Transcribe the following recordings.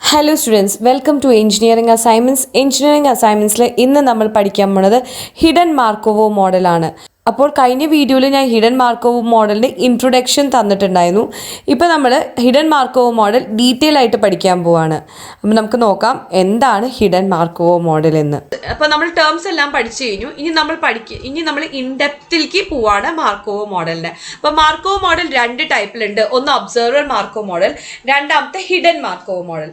Hello students, welcome to engineering assignments. Engineering അസൈൻമെൻറ്റ്സിൽ ഇന്ന് നമ്മൾ പഠിക്കാൻ പോണത് ഹിഡൻ മാർക്കോവോ മോഡലാണ്. അപ്പോൾ കഴിഞ്ഞ വീഡിയോയിൽ ഞാൻ ഹിഡൻ മാർക്കോവോ മോഡലിൻ്റെ ഇൻട്രൊഡക്ഷൻ തന്നിട്ടുണ്ടായിരുന്നു. ഇപ്പോൾ നമ്മൾ ഹിഡൻ മാർക്കോവോ മോഡൽ ഡീറ്റെയിൽ ആയിട്ട് പഠിക്കാൻ പോവാണ്. അപ്പോൾ നമുക്ക് നോക്കാം എന്താണ് ഹിഡൻ മാർക്കോവോ മോഡൽ എന്ന്. അപ്പോൾ നമ്മൾ ടേംസ് എല്ലാം പഠിച്ചു കഴിഞ്ഞു. ഇനി നമ്മൾ ഇൻഡെപ്തിലേക്ക് പോവാണ് മാർക്കോവോ മോഡലിൻ്റെ. അപ്പോൾ മാർക്കോവോ മോഡൽ രണ്ട് ടൈപ്പിലുണ്ട്. ഒന്ന് ഒബ്സർവർ മാർക്കോവോ മോഡൽ, രണ്ടാമത്തെ hidden Markov model.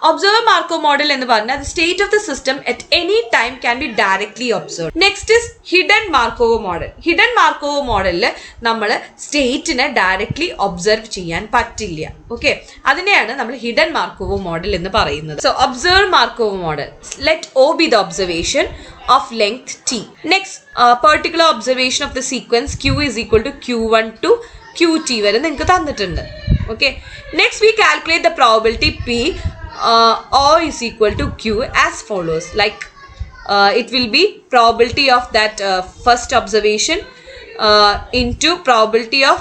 Observer Markov model എന്ന് പറഞ്ഞാൽ the state of the system at any time can be directly observed. Next is hidden Markov model. Hidden Markov മോഡലിൽ നമ്മൾ സ്റ്റേറ്റിനെ ഡയറക്ട്ലി ഒബ്സർവ് ചെയ്യാൻ പറ്റില്ല. Okay, അതിനെയാണ് നമ്മൾ hidden Markov model എന്ന് പറയുന്നത്. So observer Markov model, let O be the observation of length t. Next, particular observation of the sequence q is equal to q1 to qt വരെ നിങ്ങൾക്ക് തന്നിട്ടുണ്ട്. Okay, next we calculate the probability p O is equal to q as follows. Like it will be probability of that first observation into probability of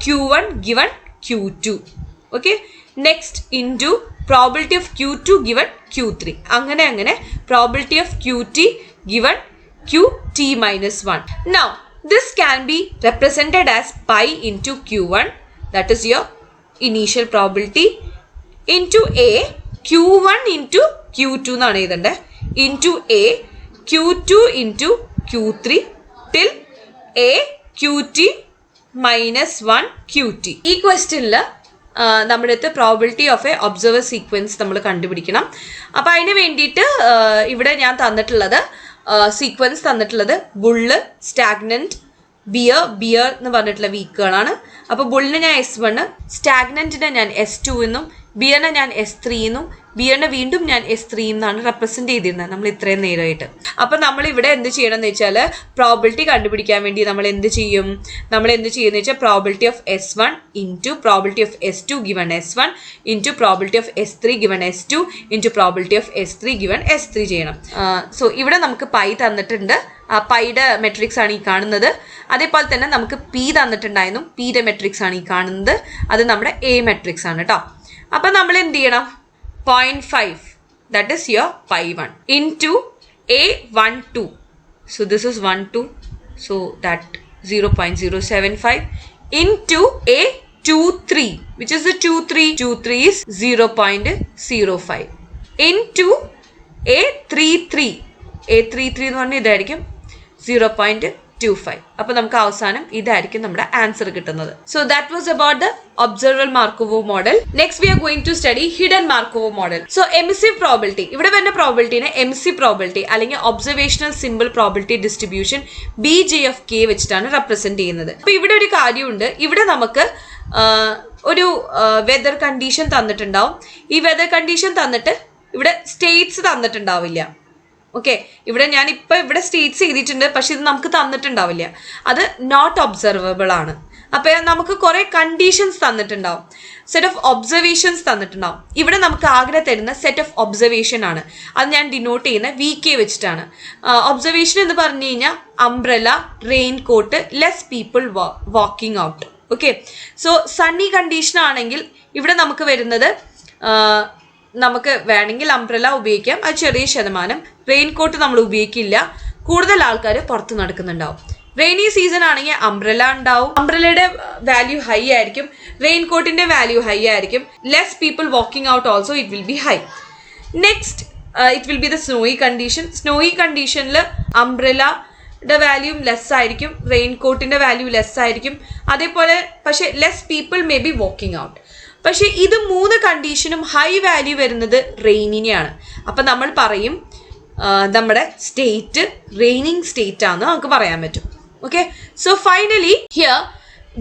q1 given q2. Okay, next into probability of q2 given q3. അങ്ങനെ probability of qt given qt minus 1. Now this can be represented as pi into q1, that is your initial probability, into a q1 into q2 എന്നാണ് എഴുതേണ്ടത്, into a q2 into q3 till a qt minus 1 qt. ഈ ക്വസ്റ്റ്യനിൽ നമ്മുടെ അടുത്ത് probability of A observer sequence നമ്മൾ കണ്ടുപിടിക്കണം. അപ്പോൾ അതിന് വേണ്ടിയിട്ട് ഇവിടെ ഞാൻ തന്നിട്ടുള്ളത് സീക്വൻസ് തന്നിട്ടുള്ളത് ബുള്ള്, സ്റ്റാഗ്നൻറ്റ്, ബിയർ എന്ന് പറഞ്ഞിട്ടുള്ള വീക്കുകളാണ്. അപ്പോൾ ബുള്ളിന് ഞാൻ S1, സ്റ്റാഗ്നൻറ്റിനെ ഞാൻ S2 എന്നും ബിയറിനെ ഞാൻ S3 എന്നും ബിയറിനെ വീണ്ടും ഞാൻ S3 എന്നാണ് റെപ്രസെൻറ്റ് ചെയ്തിരുന്നത് നമ്മൾ ഇത്രയും നേരമായിട്ട്. അപ്പോൾ നമ്മളിവിടെ എന്ത് ചെയ്യണം എന്ന് വെച്ചാൽ പ്രോബിലിറ്റി കണ്ടുപിടിക്കാൻ വേണ്ടി നമ്മൾ എന്ത് ചെയ്യുമെന്ന് വെച്ചാൽ probability of S1 into probability of S2 given S1 into probability of S3 given S2 into probability of S3 given S3 ചെയ്യണം. സോ ഇവിടെ നമുക്ക് പൈ തന്നിട്ടുണ്ട്. പൈയുടെ മെട്രിക്സ് ആണ് ഈ കാണുന്നത്. അതേപോലെ തന്നെ നമുക്ക് പി തന്നിട്ടുണ്ടായിരുന്നു. പിയുടെ മെട്രിക്സ് ആണ് ഈ കാണുന്നത്. അത് നമ്മുടെ എ മെട്രിക്സ് ആണ് കേട്ടോ. അപ്പം നമ്മൾ എന്ത് ചെയ്യണം? 0.5, that is your pi 1 into A12. So this is 12, so that 0.075 into A23, which is the 23 is 0.05 into A33 എന്ന് പറഞ്ഞാൽ ഇതായിരിക്കും 0.25. അപ്പോൾ നമുക്ക് അവസാനം ഇതായിരിക്കും നമ്മുടെ ആൻസർ കിട്ടുന്നത്. So that was about the observer Markov model. Next we are going to study hidden Markov model. So emissive probability, ഇവിടെ വരുന്ന പ്രോബിലിറ്റിനെ എമിസീവ് പ്രോബിലിറ്റി അല്ലെങ്കിൽ observational simple probability distribution BJ(k) വെച്ചിട്ടാണ് റെപ്രസെന്റ് ചെയ്യുന്നത്. അപ്പോൾ ഇവിടെ ഒരു കാര്യമുണ്ട്. ഇവിടെ നമുക്ക് ഒരു വെതർ കണ്ടീഷൻ തന്നിട്ടുണ്ടാവും. ഈ വെതർ കണ്ടീഷൻ തന്നിട്ട് ഇവിടെ സ്റ്റേറ്റ്സ് തന്നിട്ടുണ്ടാവില്ല. ഓക്കെ, ഇവിടെ സ്റ്റേറ്റ്സ് എഴുതിയിട്ടുണ്ട്, പക്ഷെ ഇത് നമുക്ക് തന്നിട്ടുണ്ടാവില്ല. അത് നോട്ട് ഒബ്സർവബിൾ ആണ്. അപ്പോൾ നമുക്ക് കുറെ കണ്ടീഷൻസ് തന്നിട്ടുണ്ടാവും, സെറ്റ് ഓഫ് ഒബ്സർവേഷൻസ് തന്നിട്ടുണ്ടാവും. ഇവിടെ നമുക്ക് ആകെ തരുന്ന സെറ്റ് ഓഫ് ഒബ്സർവേഷൻ ആണ്. അത് ഞാൻ ഡിനോട്ട് ചെയ്യുന്ന VK വെച്ചിട്ടാണ്. ഒബ്സർവേഷൻ എന്ന് പറഞ്ഞു കഴിഞ്ഞാൽ umbrella, raincoat, less people walking out. Okay, so sunny condition ആണെങ്കിൽ ഇവിടെ നമുക്ക് വരുന്നത് നമുക്ക് വേണമെങ്കിൽ അംബ്രല ഉപയോഗിക്കാം, അത് ചെറിയ ശതമാനം. റെയിൻ കോട്ട് നമ്മൾ ഉപയോഗിക്കില്ല, കൂടുതൽ ആൾക്കാർ പുറത്ത് നടക്കുന്നുണ്ടാവും. റെയിനി സീസൺ ആണെങ്കിൽ അംബ്രല ഉണ്ടാവും, അംബ്രലയുടെ വാല്യൂ ഹൈ ആയിരിക്കും, റെയിൻ കോട്ടിന്റെ വാല്യൂ ഹൈ ആയിരിക്കും. Less people walking out also it will be high. Next it will be the snowy condition. Snowy കണ്ടീഷനിൽ അംബ്രലയുടെ വാല്യൂ ലെസ് ആയിരിക്കും, റെയിൻ കോട്ടിന്റെ വാല്യൂ ലെസ് ആയിരിക്കും. അതേപോലെ പക്ഷെ less people may be walking out. പക്ഷെ ഇത് 3 കണ്ടീഷനും high value വരുന്നത് റെയിനിനെയാണ്. അപ്പം നമ്മൾ പറയും നമ്മുടെ സ്റ്റേറ്റ് റെയിനിങ് സ്റ്റേറ്റ് ആണെന്ന് നമുക്ക് പറയാൻ പറ്റും. Okay, so finally here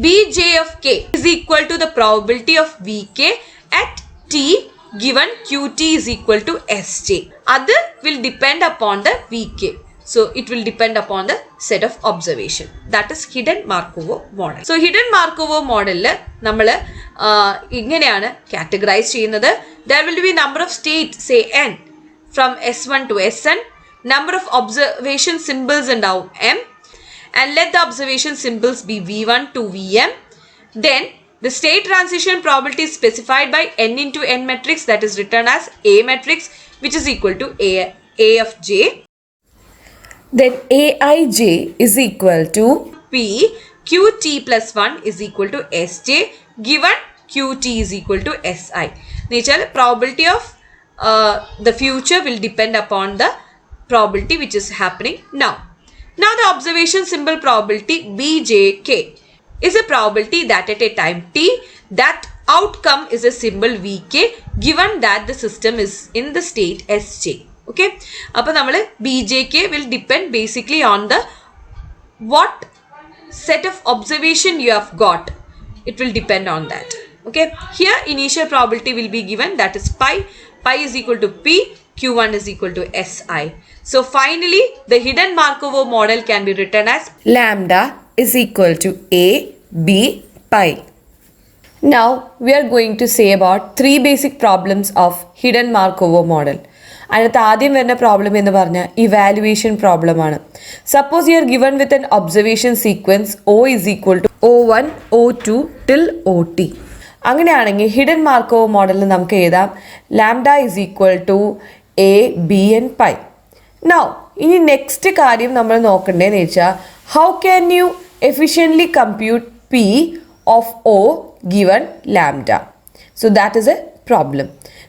BJ(k) is equal to the probability of VK at T given QT is equal to SJ. അത് will depend upon the VK. So it will depend upon the set of observation. That is hidden Markov model. So hidden Markov model നമ്മൾ ഇങ്ങനെയാണ് categorise ചെയ്യുന്നത്. There will be number of states, say n, from S1 to Sn. Number of observation symbols ഉണ്ടാവും M, and let the observation symbols be V1 to Vm. Then The state transition probability is specified by n into n matrix, that is written as A matrix, which is equal to A of j. Then Aij is equal to P Qt plus 1 is equal to Sj given Qt is equal to Si. Nature probability of the future will depend upon the probability which is happening now. Now the observation symbol probability Bjk is a probability that at a time t that outcome is a symbol Vk given that the system is in the state Sj. Okay, appo nammal Bjk will depend basically on the what set of observation you have got. It will depend on that. Okay, here initial probability will be given, that is pi is equal to P, Q1 is equal to Si. So finally the hidden Markovo model can be written as lambda is equal to A B pi. Now we are going to say about 3 basic problems of hidden Markovo model. അതിനകത്ത് ആദ്യം വരുന്ന problem എന്ന് പറഞ്ഞാൽ evaluation problem ആണ്. Suppose you are given with an observation sequence O is equal to O1 O2 till OT. അങ്ങനെയാണെങ്കിൽ hidden Markov മോഡലിൽ നമുക്ക് എഴുതാം lambda is equal to A B and pi. Now ഇനി നെക്സ്റ്റ് കാര്യം നമ്മൾ നോക്കേണ്ടതെന്ന് വെച്ചാൽ how can you efficiently compute P of O given lambda. So that is a problem.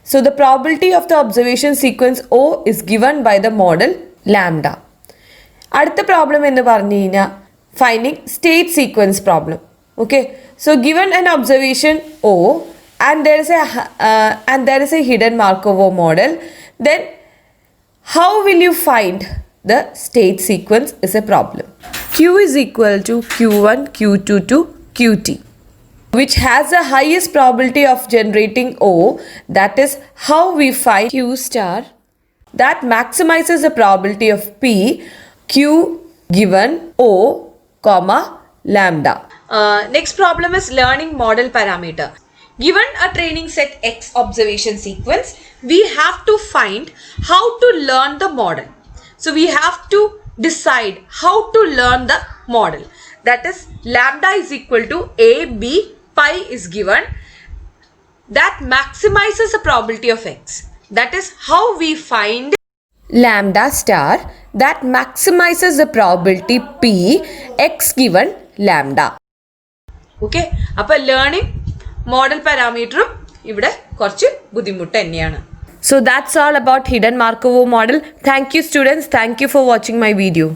So the probability of the observation sequence O is given by the model lambda. അടുത്ത problem എന്ന് പറഞ്ഞു കഴിഞ്ഞാൽ finding state sequence problem. Okay, so given an observation O and there is a hidden Markovo model, then how will you find the state sequence is a problem. Q is equal to Q1 Q2 to Qt, which has the highest probability of generating O. That is how we find Q star that maximizes the probability of P Q given O comma lambda. Next problem is learning model parameter. Given a training set X observation sequence, we have to find how to learn the model. So we have to decide how to learn the model. That is lambda is equal to A B pi is given that maximizes the probability of X. That is how we find lambda star that maximizes the probability P X given lambda. Okay, അപ്പോൾ learning model പാരാമീറ്ററും ഇവിടെ കുറച്ച് ബുദ്ധിമുട്ട് തന്നെയാണ്. So that's all about hidden Markovo model. Thank you students. Thank you for watching my video.